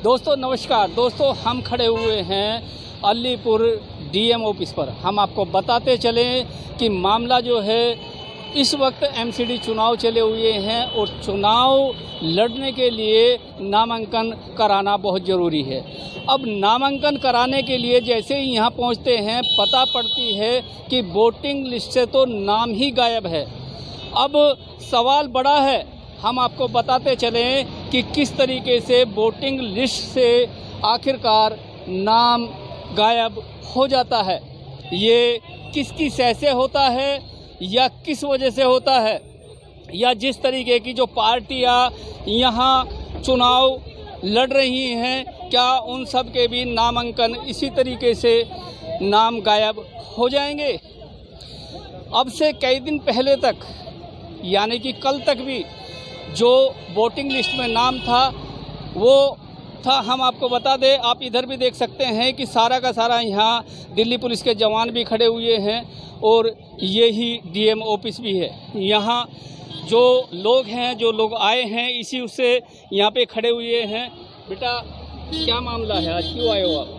दोस्तों नमस्कार। दोस्तों हम खड़े हुए हैं अलीपुर डीएम ऑफिस पर। हम आपको बताते चलें कि मामला जो है इस वक्त एमसीडी चुनाव चले हुए हैं और चुनाव लड़ने के लिए नामांकन कराना बहुत ज़रूरी है। अब नामांकन कराने के लिए जैसे ही यहाँ पहुँचते हैं पता पड़ती है कि वोटिंग लिस्ट से तो नाम ही गायब है। अब सवाल बड़ा है, हम आपको बताते चलें कि किस तरीके से वोटिंग लिस्ट से आखिरकार नाम गायब हो जाता है। ये किसकी सह से होता है या किस वजह से होता है, या जिस तरीके की जो पार्टियां यहाँ चुनाव लड़ रही हैं क्या उन सब के भी नामांकन इसी तरीके से नाम गायब हो जाएंगे। अब से कई दिन पहले तक यानी कि कल तक भी जो वोटिंग लिस्ट में नाम था वो था, हम आपको बता दें, आप इधर भी देख सकते हैं कि सारा का सारा यहाँ दिल्ली पुलिस के जवान भी खड़े हुए हैं और यही डीएम ऑफिस भी है। यहाँ जो लोग हैं, जो लोग आए हैं इसी उससे यहाँ पे खड़े हुए हैं। बेटा क्या मामला है, आज क्यों आए हो आप?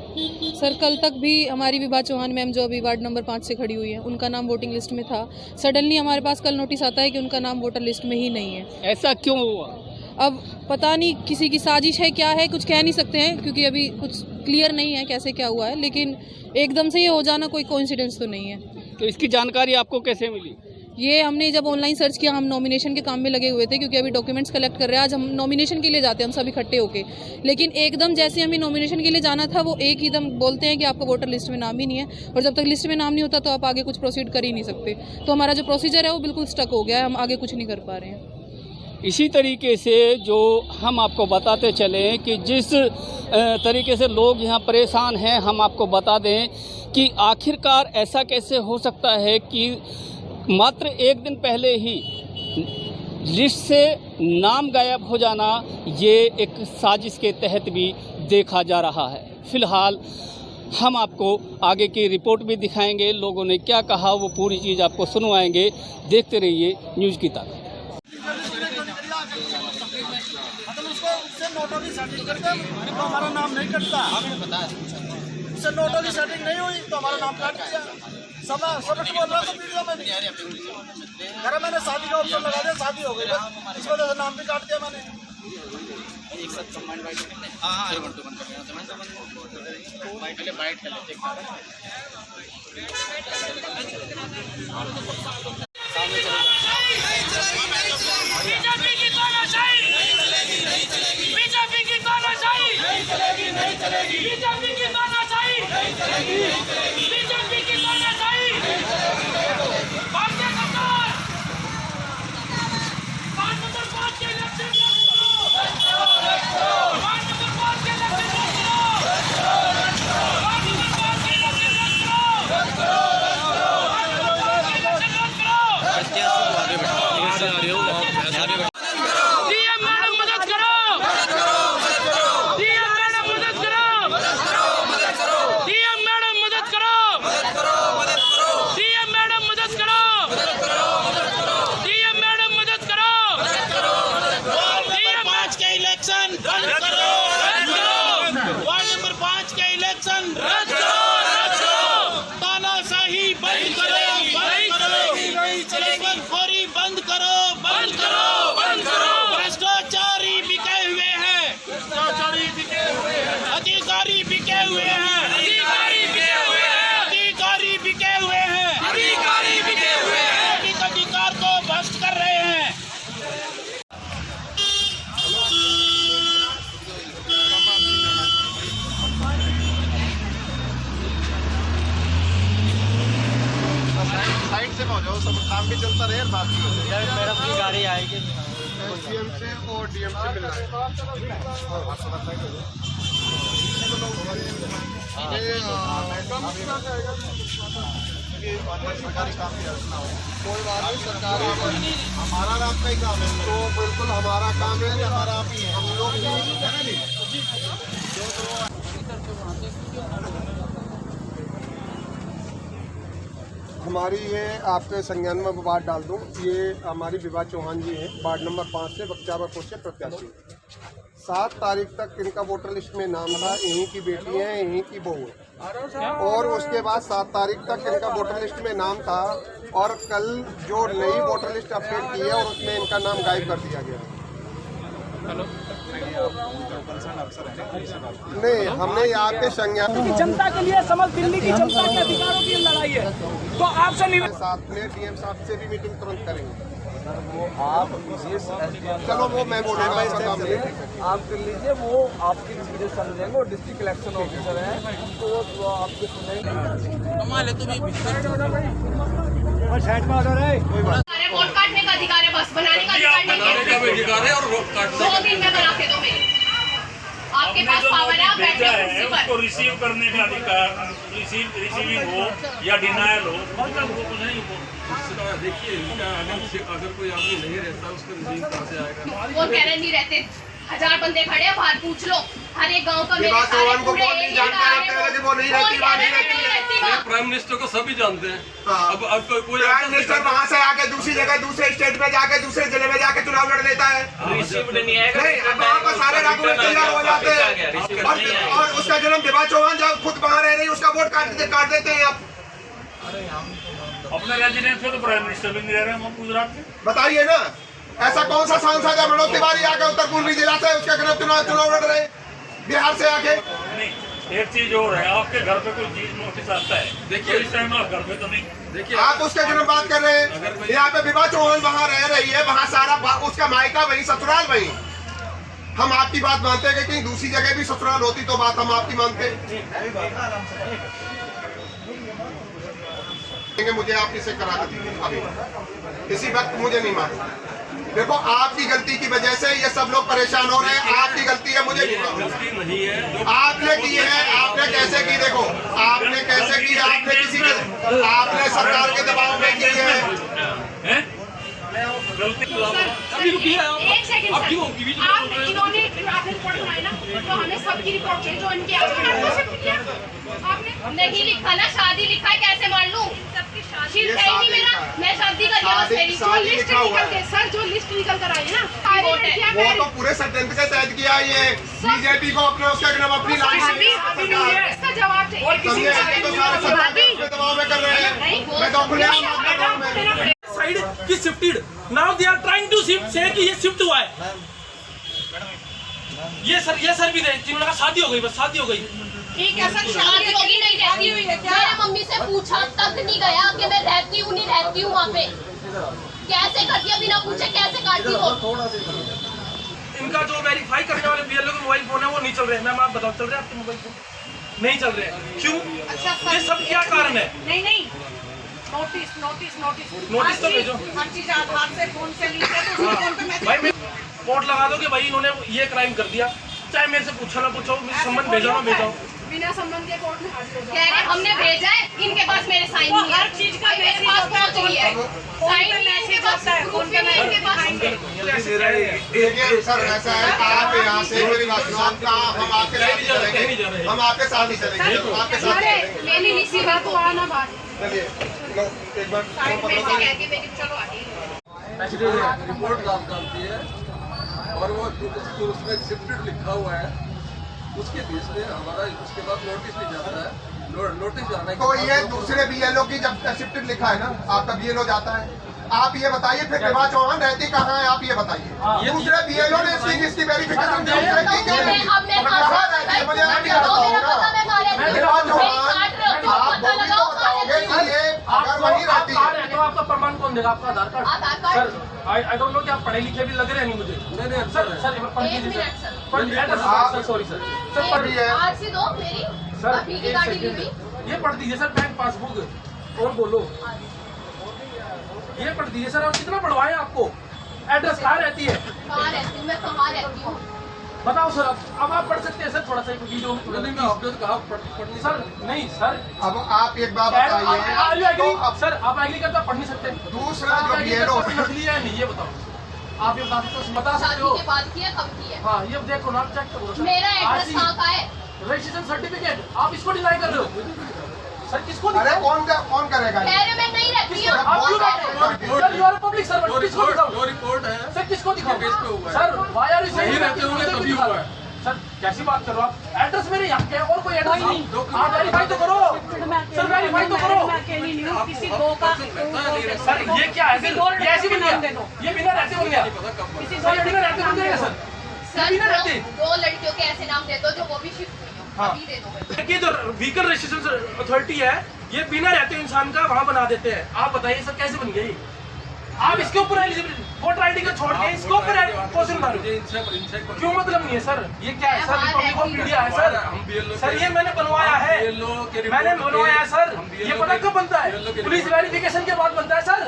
सर कल तक भी हमारी विभा चौहान मैम जो अभी वार्ड नंबर 5 से खड़ी हुई है उनका नाम वोटिंग लिस्ट में था। सडनली हमारे पास कल नोटिस आता है कि उनका नाम वोटर लिस्ट में ही नहीं है। ऐसा क्यों हुआ? अब पता नहीं किसी की साजिश है क्या है, कुछ कह नहीं सकते हैं क्योंकि अभी कुछ क्लियर नहीं है कैसे क्या हुआ है, लेकिन एकदम से ये हो जाना कोई कोइंसिडेंस तो नहीं है। तो इसकी जानकारी आपको कैसे मिली? ये हमने जब ऑनलाइन सर्च किया, हम नॉमिनेशन के काम में लगे हुए थे क्योंकि अभी डॉक्यूमेंट्स कलेक्ट कर रहे हैं। आज हम नॉमिनेशन के लिए जाते हैं हम सब इकट्ठे होके, लेकिन एकदम जैसे हमें नॉमिनेशन के लिए जाना था वो एक ही दम बोलते हैं कि आपका वोटर लिस्ट में नाम ही नहीं है, और जब तक लिस्ट में नाम नहीं होता तो आप आगे कुछ प्रोसीड कर ही नहीं सकते। तो हमारा जो प्रोसीजर है वो बिल्कुल स्टक हो गया है, हम आगे कुछ नहीं कर पा रहे हैं। इसी तरीके से जो हम आपको बताते चलें कि जिस तरीके से लोग यहाँ परेशान हैं, हम आपको बता दें कि आखिरकार ऐसा कैसे हो सकता है कि मात्र एक दिन पहले ही लिस्ट से नाम गायब हो जाना ये एक साजिश के तहत भी देखा जा रहा है। फिलहाल हम आपको आगे की रिपोर्ट भी दिखाएंगे, लोगों ने क्या कहा वो पूरी चीज़ आपको सुनवाएंगे। देखते रहिए न्यूज़ की ताकत। हमारा नाम नहीं कटता, उससे नोटों की सेटिंग नहीं हुई तो हमारा नाम काट दिया। सब बोल रहा था वीडियो में, अरे मैंने शादी का ऑप्शन लगा दिया, शादी हो गई, इस वजह से नाम भी काट दिया मैंने। सब काम भी चलता रहे, बात भी हो जाए। मैडम की गाड़ी आएगी एसडीएम से और डीएम से मिलना है। सरकारी काम भी रखना हो, कोई बात नहीं, सरकारी हमारा आपका ही काम है, तो बिल्कुल हमारा काम है, हमारा आप ही हम लोग हमारी ये आपके संज्ञान में बात डाल दूं। ये हमारी विभा चौहान जी हैं, वार्ड नंबर 5 से बख्तियारपुर से प्रत्याशी। 7 तारीख तक इनका वोटर लिस्ट में नाम था, यहीं की बेटी है, यहीं की बहू है। और उसके बाद 7 तारीख तक इनका वोटर लिस्ट में नाम था और कल जो नई वोटर लिस्ट अपडेट की है और उसमें इनका नाम गायब कर दिया गया। नहीं, हमने यहाँ पे संज्ञान जनता के लिए समस्त दिल्ली की जनता के अधिकारों की लड़ाई है, तो आपसे साथ में डीएम साहब से भी मीटिंग तुरंत करेंगे। वो आप चलो वो मैं बोल रहा हूँ, आप कर लीजिए, वो आपकी चीजें समझेंगे और डिस्ट्रिक्ट इलेक्शन ऑफिसर हैं तो वो आपके सुनेंगे। वोट काटने का अधिकार है, बस बनाने का अधिकार नहीं है। 2 दिन में बना के दो मेरे, आपके पास पावर है, आप बैठे हो कुर्सी पर। उसको रिसीव करने का अधिकार, रिसीविंग हो या डिनायल हो, वो कुछ नहीं हो। देखिए अगर कोई आदमी नहीं रहता उसका रिसीव कहाँ से आएगा? वो कह रहे नहीं रहते, 1000 बंदे खड़े हैं बाहर, पूछ लो हर एक गांव का। मेरे सारे पूरे एरिया का प्राइम मिनिस्टर को सभी जानते हैं। अब कोई प्राइम मिनिस्टर वहाँ से आके दूसरी जगह दूसरे स्टेट में जाके दूसरे जिले में जाके चुनाव लड़ लेता है। नहीं, अब वहाँ पर सारे डॉक्यूमेंट तैयार हो जाते हैं और उसका जन्म विभा चौहान जब खुद वहाँ रह रही उसका वोट काट देते हैं। आप अपने रेजिडेंस में तो प्राइम मिनिस्टर भी नहीं रह रहे हैं गुजरात में। बताइए ना, ऐसा कौन सा सांसद है मनोज तिवारी आके उत्तर पूर्वी जिला से उसके खिलाफ चुनाव लड़ रहे बिहार से आके? नहीं, एक चीज और है, आपके घर पे कोई चीज नोटिस आता है, देखिए इस टाइम आप घर पे तो नहीं। देखिए आप उसके जन्म बात कर रहे हैं, यहाँ पे विभा चौहान वहाँ रह रही है, वहाँ सारा उसका मायका वही, ससुराल वही। हम आपकी बात मानते हैं कि कहीं दूसरी जगह भी ससुराल होती तो बात हम आपकी मानते। मुझे आप इसे करा के दीजिए अभी, इसी वक्त मुझे नहीं मालूम। देखो, आपकी गलती की वजह से ये सब लोग परेशान हो रहे हैं, आपकी गलती है, मुझे नहीं मालूम। आपने की है, आपने कैसे की? देखो आपने कैसे की, आपने किसी के, आपने सरकार के दबाव में की है। गलती एक सेकंड, आप इन्होंने आपने रिपोर्ट बनाई ना, तो हमें सबकी रिपोर्ट चाहिए जो इनके आपने नहीं लिखा ना, शादी लिखा है, कैसे मान लूं? शादी नहीं मेरा, मैं शादी कर सर, जो लिस्ट निकल कर आई है ना, वो तो पूरे षड्यंत्र के तहत किया ये बीजेपी को अपने उसके अपनी इसका जवाब चाहिए। दबाव में कर रहे हैं, मैं तो खुले साइड की shifted, now they are trying to shift, say कि ये शिफ्ट हुआ है। ये सर भी रहे जिन्होंने कहा शादी हो गई, बस शादी हो गई। ठीक है सर, शादी होगी नहीं रहती हुई है क्या? मेरे मम्मी से पूछा तक नहीं गया कि मैं रहती हूँ नहीं रहती हूँ वहाँ पे। कैसे कर दिया बिना पूछे, कैसे काट दी वो? इनका जो वेरीफाई करने वाले बीएलओ के मोबाइल फोन है वो नहीं चल रहे हैं। मैम आप बताओ, चल रहे हैं आपके मोबाइल फोन? नहीं चल रहे हैं, क्यों? अच्छा, ये सब क्या कारण है? नहीं नोटिस तो भेजो। हर चीज आधार से फोन से ली है, तो फोन पे मैसेज भाई रिपोर्ट लगा दो कि भाई इन्होंने ये क्राइम कर दिया, चाहे मेरे से पूछो ना पूछो, मुझे संबंध भेजो ना भेजो। बिना संबंध के कोर्ट में हाजिर हो जाओ। कह रहे हमने भेजा है, इनके पास मेरे साइन नहीं है, हर चीज का मेरे पास पहुंच गई है, साइन मैसेज आता है फोन पे, मैं इनके पास। देखिए सर, ऐसा है, आप यहाँ से मेरी बात सुनो, हम आपके साथ ही चलेंगे, हम आपके साथ ही चलेंगे, आपके साथ ही चलेंगे। मेरी निसी बात तो आना बात, चलिए एक बार साइन में से कह के मेरी चलो आगे। रिपोर्ट डालती है और वो जो उसमें शिफ्टेड लिखा हुआ है उसके बेस में हमारा उसके बाद नोटिस भी जाता है, नोटिस जाना है। तो ये दूसरे बीएलओ की जब शिफ्टेड लिखा है ना, आपका बीएलओ जाता है, आप ये बताइए फिर विभा चौहान रहती कहाँ है? आप ये बताइए, दूसरे बीएलओ ने इसकी वेरिफिकेशन क्यों नहीं की? कहाँ रहती है मुझे आप ये बताओ ना। विभा चौहान, आप वो भी तो बताओगे कि ये अगर वहीं रहती है तो आपका प्रमाण कौन देगा? आपका Aadhaar card? Sir I don't know कि आप पढ़े लिखे भी लग रहे हैं नहीं मुझे। नहीं सर पढ़ लीजिए सर, सॉरी सर पढ़ी है। आरसी दो मेरी, अभी की गाड़ी ली हुई। ये पढ़ दीजिए सर, बैंक पासबुक और बोलो, ये पढ़ दीजिए सर। आप कितना पढ़वाएं आपको? एड्रेस कहाँ रहती है? कहाँ रहती हूँ मैं, कहाँ रहती हूँ बताओ सर। अब आप पढ़ सकते हैं सर, थोड़ा सा वीडियो में नहीं, मैं आपने तो कहा पढ़नी सर। नहीं सर, अब आप एक बात बताइए, तो अब सर आप एग्री करते पढ़ नहीं सकते? दूसरा जो बीएलओ नकली है नहीं, ये बताओ। आप ये बता सकते हो? शादी के बाद की है, कब की है? हाँ ये देखो ना, चेक करो। मेरा एड्रेस कहाँ का है? रजिस्ट्रेशन सर्टिफिकेट आप इसको डिनाई कर रहे हो सर? किसको? अरे कौन करेगा? कह रहे मैं नहीं रहती हूँ। आप क्यों sir? You are public servant, किसको दिखाओ? जो रिपोर्ट है सर किसको दिखाओ? बेस पे हुआ है। Sir why are you saying? नहीं रहते होंगे तभी साल हुआ है सर, कैसी बात कर रहे हो आप? एड्रेस मेरे यहाँ के और कोई एड्रेस नहीं, आप वेरीफाई तो करो सर, वेरीफाई तो करो किसी दो का सर। ये क्या है सर, ये ऐसी बन गया, ये बिना रहते बन गया सर, ये बिना रहते बन जाएगा सर, सर बिना रहते। दो लड़कियों के ऐसे नाम दे दो जो वो भी शिफ्ट हुई हो, हाँ। अभी दे दो मुझे। ये जो व्हीकल रजिस्ट्रेशन अथॉरिटी है, ये बिना रहते इंसान का वहाँ बना देते हैं। आप बताइए सर कैसे बन गई? आप इसके ऊपर एलिजिबिलिटी वोटर आईडी को छोड़ के इसके ऊपर क्वेश्चन मारो, क्यों मतलब नहीं है सर? ये क्या है सर? रिपब्लिक ऑफ इंडिया है सर, सर ये मैंने बनवाया है, मैंने बनवाया है सर। ये पता कब बनता है? पुलिस वेरिफिकेशन के बाद बनता है सर,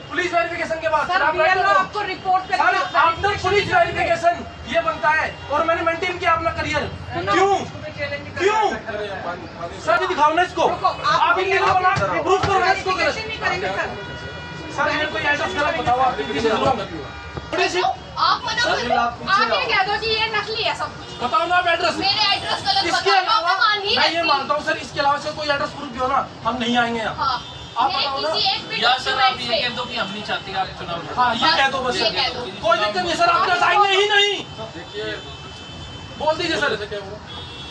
पुलिस वेरिफिकेशन के बाद सर आपको report sir after police verification ये बनता है। और मैंने मेंटेन किया अपना करियर, क्यों क्यों सर? ये दिखाओ ना इसको, आप इनके बना प्रूफ करो ना इसको गलत। सर मेरे को एड्रेस गलत बताओ, आप आप मना करो, आप ये कह दो कि ये नकली है सब कुछ। बताओ ना आप एड्रेस। मेरे एड्रेस गलत इसके बताओ, अलावा मैं मान नहीं मैं ये सकती। मानता हूँ सर, इसके अलावा से कोई एड्रेस प्रूफ भी हो ना, हम नहीं आएंगे यहाँ। हाँ, आप मेरे बताओ ना। किसी एक भी या सर आप डॉक्यूमेंट ये पे कह दो कि हम नहीं चाहते आप चुनाव लड़ो। हाँ ये कह दो बस, ये कह दो। कोई दिक्कत नहीं सर, आपके आएंगे ही नहीं, बोल दीजिए सर।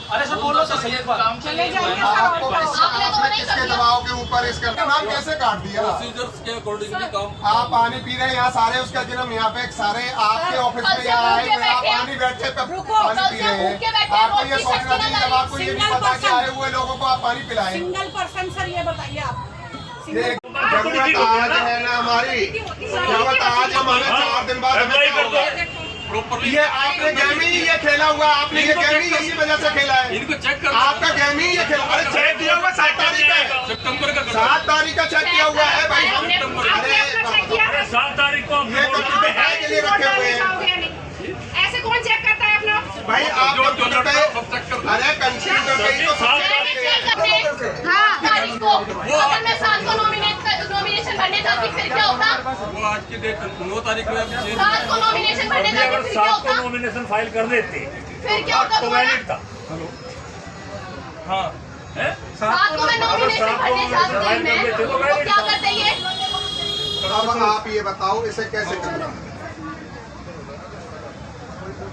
अरे सर बोलो तो सही एक बार। काम चले जाएंगे आपको आपने तो मना ही कर इसके दिया। दबाव के ऊपर इसका नाम कैसे काट दिया? प्रोसीजर्स के अकॉर्डिंगली काम। आप पानी पी रहे हैं यहाँ, सारे उसका जन्म यहाँ पे सारे आपके ऑफिस में यहाँ आए हुए, आप पानी बैठे पे पानी पी रहे हैं। आपको ये सोचना चाहिए, जब आपको ये भी पता कि आए हुए लोगों को आप पानी पिलाएं। सिंगल पर्सन सर ये बताइए आप ये जरूरत आज है ना हमारी, जरूरत आज हमारे 4 दिन बाद हमें क्या होगा? ये आपने गेम ही ये खेला हुआ, आपने ये गेम ही इसी वजह से खेला है। इनको चेक कर, आपका गेम ही ये खेला। अरे चेक किया हुआ 7 तारीख का, सितंबर का 7 तारीख का चेक किया हुआ है भाई। अरे 7 तारीख को हम ये तो कितने काय के लिए रखे हुए हैं ऐसे कौन चेक करता है अपना? भाई? आप लोग तो अरे कंफ्यूज हो गई तो सब मैंने चेक करने हाँ तारीख को, अगर मैं 7 को नॉमिनेशन भरने जाती फिर क्या होता? वो आज की डेट 9 तारीख में अभी 7 को नॉमिनेशन भरने जाती अगर फिर क्या 7 को होता? नॉमिनेशन फाइल कर देते फिर क्या होता तो तुम्हारा? वैलिड था। हाँ हैं? 7 को मैं नॉमिनेशन भरने जाती मैं, तो क्या करते ये? अब आप ये बताओ इसे कैसे करना?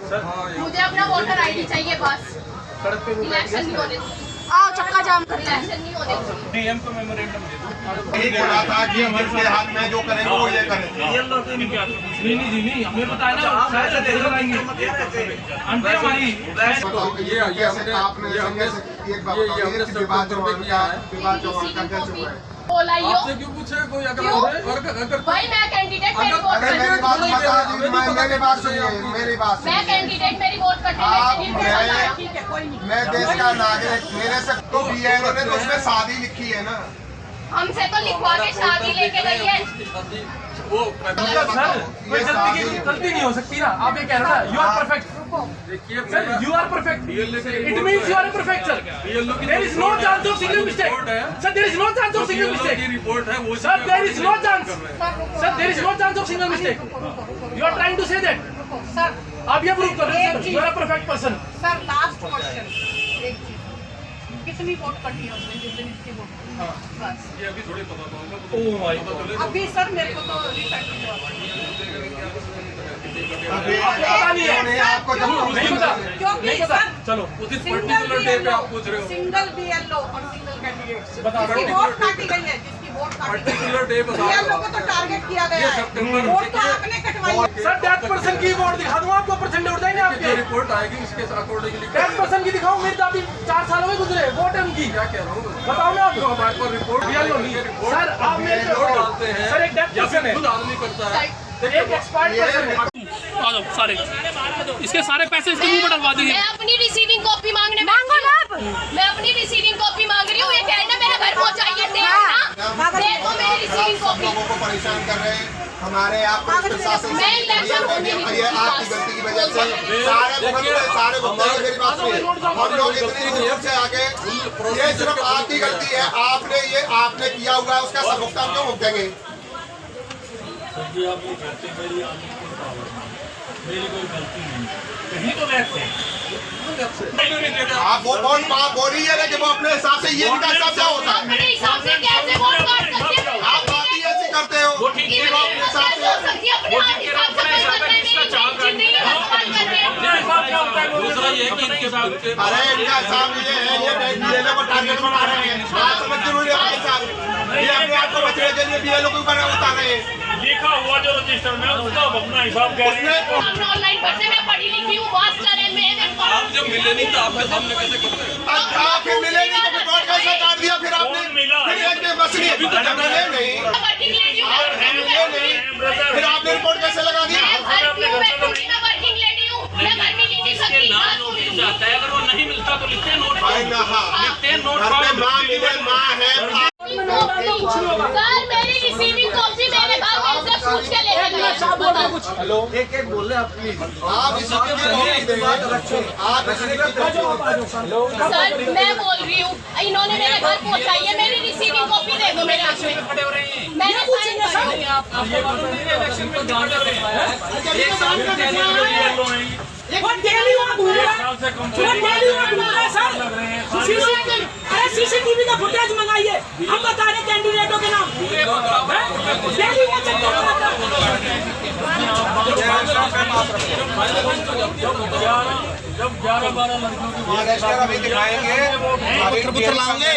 मुझे अपना वोटर आईडी चाहिए बस, इलेक्शन नहीं होने आओ चक्का जाम कर, इलेक्शन नहीं होने। डीएम को मेमोरेंडम दे दो। यही बोला था कि हम इसके हाथ में जो करेंगे वो ये करेंगे। नहीं जी नहीं, हमें पता है ना, शायद से देख लाएंगे आंटी हमारी। ये कैसे आपने एक बात बताओ, ये विवाद चौहान का कैसे हुआ है? बोलाइयो आपसे क्यों पूछे कोई? अगर भाई मैं कैंडिडेट मेरी वोट अरे मेरी बात बता दीजिए, मेरी बात सुनिए, मेरी बात मैं सुनिए। कैंडिडेट मेरी वोट करने आप में ठीक है कोई नहीं। मैं देश का नागरिक, मेरे से तो BLO ने तो उसमें शादी लिखी है ना। हमसे तो लिखवा के शादी लेके गई है। वो सर कोई गलती नहीं हो सकती ना, आप ये कह रहे हो ना, यू आर परफेक्ट देखिए sir, you are perfect, it means you are perfect sir. There is no chance of single mistake sir, there is no chance of single mistake report है वो sir, there is no chance sir, there is no chance of single mistake. You are trying to say that sir आप ये prove कर रहे हो sir, you are a perfect person. Sir last question, एक चीज, कितनी वोट करनी है उसने जिस दिन इसकी वोट बस? ये अभी थोड़ी पता होगा। ओह माय गॉड, अभी सर मेरे को तो रिसेंट हुआ अभी पता नहीं है आपको जब नहीं पता, क्योंकि नहीं पता। सर चलो उस पर्टिकुलर डे पे आप पूछ रहे हो। सिंगल BLO और सिंगल कैंडिडेट बता जिसकी दो। वोट काटी गई है, जिसकी वोट काटी गई पर्टिकुलर डे बता BLO को तो टारगेट किया गया है, वोट तो आपने कटवाई है। सर 10% की वोट दिखा दूं आपको, परसेंट उड़ जाएंगे आपके। रिपोर्ट आएगी उसके अकॉर्डिंगली 10% की दिखाऊं, मेरी दादी 4 सालों में गुजरे, वोट है उनकी। क्या कह रहा हूँ बताओ ना आप। जो हमारे पास रिपोर्ट सर आप मेरे रिपोर्ट डालते हैं सर, एक डेप्थ या पर्सन फिर है, खुद आदमी करता है। एक एक्सपर्ट पर्सन है। आ जाओ सारे, इसके सारे पैसे इसके मुंह में डलवा देंगे। मैं अपनी रिसीविंग कॉपी मांगने मांगो ना, मैं अपनी रिसीविंग कॉपी मांग रही हूँ। ये कहना मेरा घर पहुँचाइए, दे ना, दे दो मेरी रिसीविंग कॉपी। लोगों को परेशान कर रहे हैं हमारे यहाँ पुलिस प्रशासन मैं इलेक्शन होने नहीं दूंगी। ये आपकी गलती की वजह से सारे मुद्दे मेरी बात सुनिए। हम लोग इतनी दूर से आके, ये सिर्फ आपकी गलती है, आपने किया हुआ है, उसका सब भुगतान क्यों भुगतेंगे? मेरी कोई गलती नहीं, कहीं तो वैसे आप वो कौन बात बोल रही है कि वो अपने हिसाब से ये इनका हिसाब क्या होता है? अपने हिसाब से कैसे वोट काट सकते हैं? आप बात ही ऐसी करते हो वो ठीक कि है, वो अपने हिसाब से अपने हिसाब से कोई बंद नहीं, मेरी जिंदगी में बात कर रहे हैं। मेरे साथ क्या होगा? अरे इनका साहब ये है, ये बीएलओ को टारगेट बना रहे हैं। बात समझ जरूरी है आपके साहब, ये अपने आप को बचने के लिए बीएलओ के ऊपर उतार रहे हैं। लिखा हुआ जो रजिस्टर में उसका अपना हिसाब कह रहे हैं। ऑनलाइन पढ़ने में पढ़ी लिखी हूँ, मास्टर है मैं आप जब मिले नहीं तो आपके सामने कैसे करते हैं? आप फिर मिले नहीं तो फिर कोर्ट कैसे काट दिया फिर आपने? फिर एक मसली अभी तो जब मिले नहीं फिर आपने रिपोर्ट कैसे लगा दी? वर्किंग लेडी हूँ, मैं घर में नहीं सकती। आता है अगर वो नहीं मिलता तो लिखते हैं नोट, लिखते हैं नोट। घर पे माँ मिले, माँ है। सर मेरी रिसीविंग कॉपी मेरे घर में से पूछ के लेके गए। हेलो, एक बोल रहे आप प्लीज। आप सर मैं बोल रही हूँ, इन्होंने मेरे घर पहुँचाई है, मेरी रिसीविंग कॉपी दे दो मेरे हाथ में। मैंने साइन करी। इलेक्शन में ध्यान दे रहे हैं। एक साल का सीसीटीवी का फुटेज मंगाइए, हम बता रहे कैंडिडेटों के नाम। जब 11-12 लड़कियों की अभी दिखाएंगे, पुत्र लाओगे।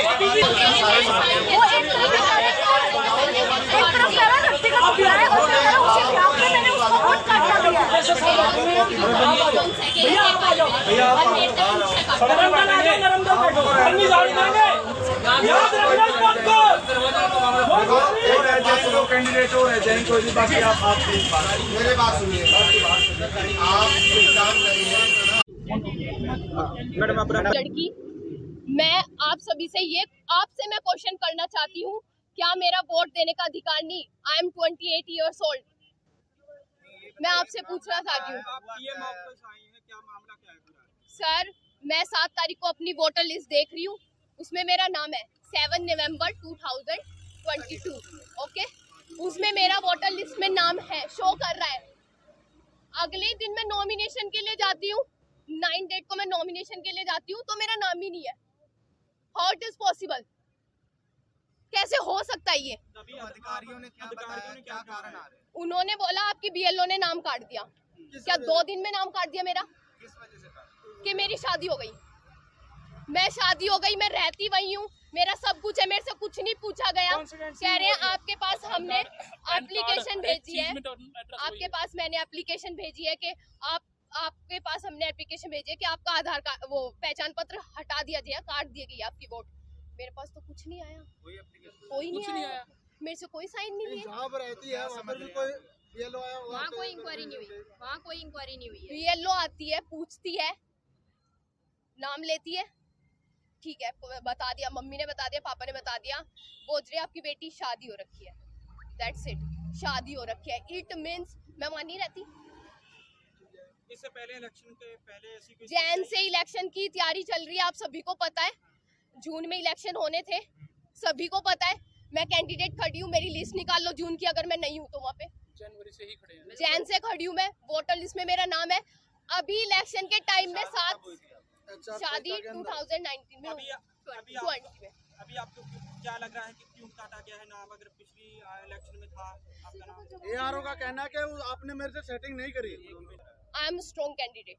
कैंडिडेट हो रहे हैं, कोई भी बाकी आप मेरे बात सुनिए, आप काम करिए। मैडम आप लड़की, मैं आप सभी से आपसे मैं क्वेश्चन करना चाहती हूँ, क्या मेरा वोट देने का अधिकार नहीं? I am 28 years old. मैं आपसे पूछना चाहती हूँ सर, मैं 7 तारीख को अपनी वोटर लिस्ट देख रही हूँ, उसमें मेरा नाम है 7 नवंबर 2022। ओके, उसमें मेरा वोटर लिस्ट में नाम है, शो कर रहा है। अगले दिन मैं नॉमिनेशन के लिए जाती हूँ, 9 डेट को मैं नॉमिनेशन के लिए जाती हूँ, तो मेरा नाम ही नहीं है। How it is possible? कैसे हो सकता है ये? अधिकारियों ने क्या बताया, क्या कारण आ रहे हैं? उन्होंने बोला आपकी बीएलओ ने नाम काट दिया। क्या 2 दिन में नाम काट दिया मेरा? किस वजह से? कि मेरी शादी हो गई। मैं शादी हो गई, मैं रहती वही हूँ, मेरा सब कुछ है, मेरे से कुछ नहीं पूछा गया। कह रहे हैं आपके पास हमने एप्लीकेशन भेजी है, आपके पास मैंने एप्लीकेशन भेजी है कि आपके पास हमने एप्लीकेशन भेजी है कि आपका आधार कार्ड, वो पहचान पत्र हटा दिया गया, काट दी गई आपकी वोट। मेरे पास तो कुछ नहीं आया, कोई नहीं आया, मेरे से कोई साइन नहीं है। जहाँ पर रहती है वहाँ पर भी कोई बीएलओ आया? वहाँ कोई इंक्वायरी नहीं हुई, वहाँ कोई इंक्वायरी नहीं हुई है। बीएलओ आती है, पूछती है, नाम लेती है, ठीक है, बता दिया, मम्मी ने बता दिया, पापा ने बता दिया, बोल रहे आपकी बेटी शादी हो रखी है, दैट्स इट, शादी हो रखी है। इट मीन्स मैं वहाँ नहीं रहती। इससे पहले इलेक्शन के पहले ऐसी कोई जैन से इलेक्शन की तैयारी चल रही है, आप सभी को पता है, जून में इलेक्शन होने थे, सभी को पता है। मैं कैंडिडेट खड़ी हूँ, मेरी लिस्ट निकाल लो जून की, अगर मैं नहीं हूँ तो वहाँ पे जनवरी से ही खड़े हैं। जैन से खड़ी हूँ मैं, वोटर लिस्ट में मेरा नाम है। अभी इलेक्शन के टाइम में 7 शादी 2019 में, 20 में। अभी आपको क्या लग रहा है कि क्यों काटा गया है नाम, अगर पिछली इलेक्शन में था आपका नाम? एआरओ का कहना है कि आपने मेरे से सेटिंग नहीं करी। I am strong candidate,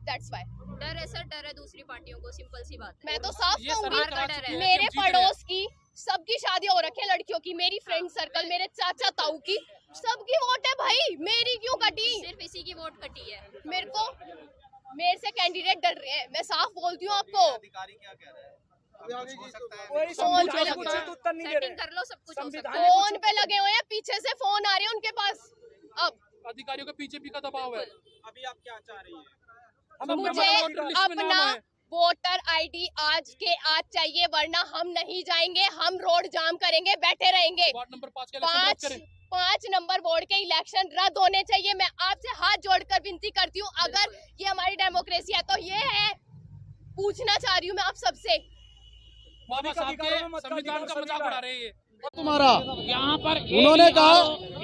that's why. डर है सर, डर है दूसरी पार्टियों को, सिंपल सी बात है। मैं तो साफ कहूंगी, डर है। मेरे पड़ोस की सबकी शादी हो रखी है लड़कियों की, मेरी फ्रेंड सर्कल, मेरे चाचा ताऊ की, सबकी वोट है भाई, मेरी क्यों कटी? सिर्फ इसी की वोट कटी है। मेरे से कैंडिडेट डर रहे हैं, मैं साफ बोलती हूँ आपको। अधिकारी क्या कह रहे हैं? फोन पे सेटिंग कर लो सब कुछ हो सकता है। फोन पे लगे हुए हैं, पीछे से फोन आ रहे हैं उनके पास। अब अधिकारियों का बीजेपी का दबाव है। अभी आप क्या चाह रही हैं? मुझे अपना वोटर आईडी आज के आज चाहिए, वरना हम नहीं जाएंगे, हम रोड जाम करेंगे, बैठे रहेंगे। वार्ड नंबर 5 के 5 नंबर वार्ड के इलेक्शन रद्द होने चाहिए। मैं आपसे हाथ जोड़कर विनती करती हूँ, अगर ये हमारी डेमोक्रेसी है तो ये है, पूछना चाह रही हूँ मैं आप सबसे। संविधान का मजाक उड़ा रहे हैं तुम्हारा। यहाँ पर उन्होंने कहा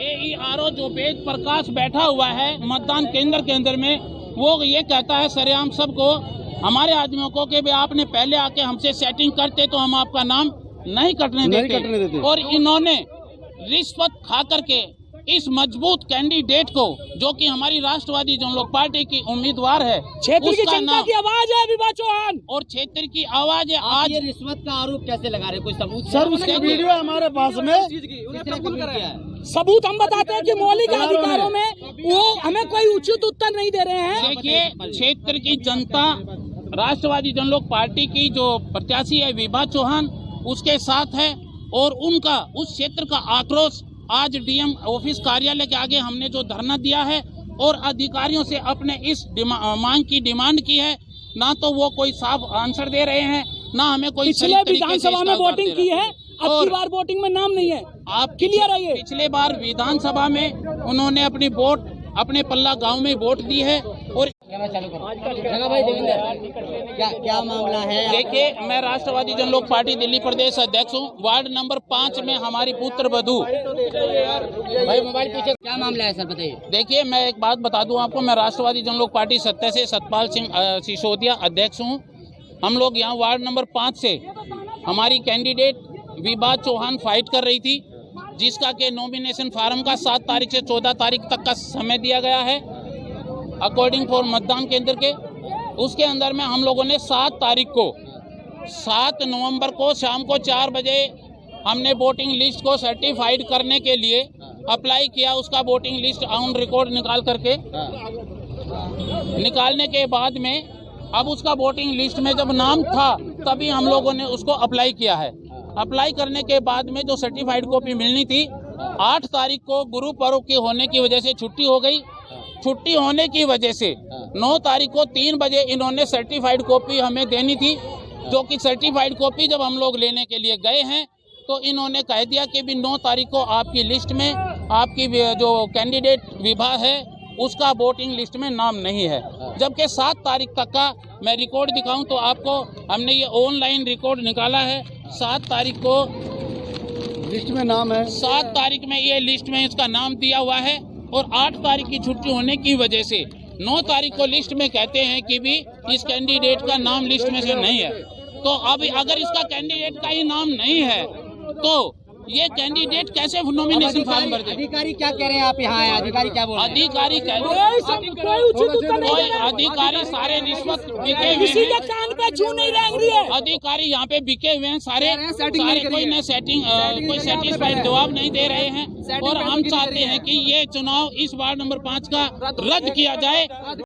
AERO जो वेद प्रकाश बैठा हुआ है मतदान केंद्र के अंदर में, वो ये कहता है सरेआम सबको, हमारे आदमियों को, कि आपने पहले आके हमसे सेटिंग करते तो हम आपका नाम नहीं कटने देते। और इन्होंने रिश्वत खा करके इस मजबूत कैंडिडेट को, जो कि हमारी राष्ट्रवादी जनलोक पार्टी की उम्मीदवार है, क्षेत्र की जनता की आवाज है विभा चौहान, और क्षेत्र की आवाज है। आज ये रिश्वत का आरोप कैसे लगा रहे, कोई सबूत? सर उसकी वीडियो है हमारे पास में, सबूत हम बताते हैं कि मौलिक अधिकारों में वो हमें कोई उचित उत्तर नहीं दे रहे हैं। देखिए, क्षेत्र की जनता राष्ट्रवादी जनलोक पार्टी की जो प्रत्याशी है विभा चौहान, उसके साथ है, और उनका उस क्षेत्र का आक्रोश आज डीएम ऑफिस कार्यालय के आगे हमने जो धरना दिया है और अधिकारियों से अपने इस मांग की डिमांड की है, ना तो वो कोई साफ आंसर दे रहे हैं, ना हमें कोई पिछले विधानसभा में वोटिंग की है, अब की बार वोटिंग में नाम नहीं है। आप क्लियर है ये? पिछले बार विधानसभा में उन्होंने अपनी वोट अपने पल्ला गांव में वोट दी है। और भाई देवेंद्र, क्या मामला है? देखिए, मैं राष्ट्रवादी जनलोक पार्टी दिल्ली प्रदेश अध्यक्ष हूँ। वार्ड नंबर 5 में हमारी पुत्र वधू, भाई मोबाइल पीछे, क्या मामला है सर बताइए? देखिए, मैं एक बात बता दूं आपको, मैं राष्ट्रवादी जनलोक पार्टी सत्ता से सतपाल सिंह सिसोदिया अध्यक्ष हूं। हम लोग यहाँ वार्ड नंबर 5 से हमारी कैंडिडेट विभा चौहान फाइट कर रही थी, जिसका के नॉमिनेशन फार्म का 7 तारीख से 14 तारीख तक का समय दिया गया है अकॉर्डिंग फॉर मतदान केंद्र के। उसके अंदर में हम लोगों ने 7 तारीख को 7 नवंबर को शाम को 4 बजे हमने वोटिंग लिस्ट को सर्टिफाइड करने के लिए अप्लाई किया। उसका वोटिंग लिस्ट ऑन रिकॉर्ड निकाल करके निकालने के बाद में अब उसका वोटिंग लिस्ट में जब नाम था तभी हम लोगों ने उसको अप्लाई किया है। अप्लाई करने के बाद में जो सर्टिफाइड कॉपी मिलनी थी 8 तारीख को गुरु पर्व की होने की वजह से छुट्टी हो गई। छुट्टी होने की वजह से 9 तारीख को 3 बजे इन्होंने सर्टिफाइड कॉपी हमें देनी थी, जो कि सर्टिफाइड कॉपी जब हम लोग लेने के लिए गए हैं तो इन्होंने कह दिया कि भी 9 तारीख को आपकी लिस्ट में आपकी जो कैंडिडेट विभा है उसका वोटिंग लिस्ट में नाम नहीं है। जबकि 7 तारीख तक का मैं रिकॉर्ड दिखाऊं तो आपको, हमने ये ऑनलाइन रिकॉर्ड निकाला है। 7 तारीख को लिस्ट में नाम है, 7 तारीख में ये लिस्ट में इसका नाम दिया हुआ है, और 8 तारीख की छुट्टी होने की वजह से 9 तारीख को लिस्ट में कहते हैं कि भी इस कैंडिडेट का नाम लिस्ट में से नहीं है। तो अब अगर इसका कैंडिडेट का ही नाम नहीं है तो ये कैंडिडेट कैसे नॉमिनेशन फॉर्म भर दे? अधिकारी क्या कह रहे हैं? आप यहाँ आए, अधिकारी क्या बोल रहे हैं? अधिकारी अधिकारी सारे रिश्वत बिके हुए हैं, कान पे छू नहीं रही है। अधिकारी यहाँ पे बिके हुए हैं सारे कोई न सेटिंग कोई सेटिस्फाइड जवाब नहीं दे रहे हैं। और हम चाहते हैं कि ये चुनाव इस वार्ड नंबर 5 का रद्द किया जाए।